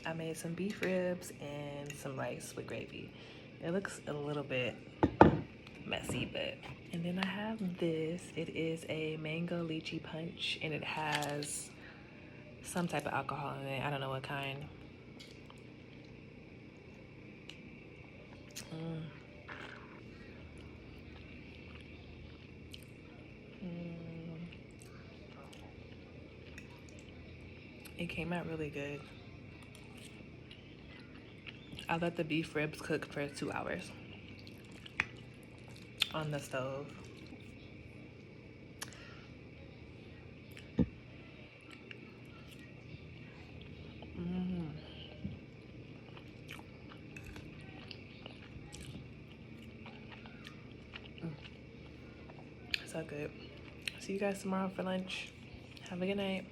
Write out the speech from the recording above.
I made some beef ribs and some rice with gravy. It looks a little bit messy, but. And then I have this. It is a mango lychee punch, and it has some type of alcohol in it. I don't know what kind. It came out really good. I let the beef ribs cook for 2 hours on the stove. So good. See you guys tomorrow for lunch. Have a good night.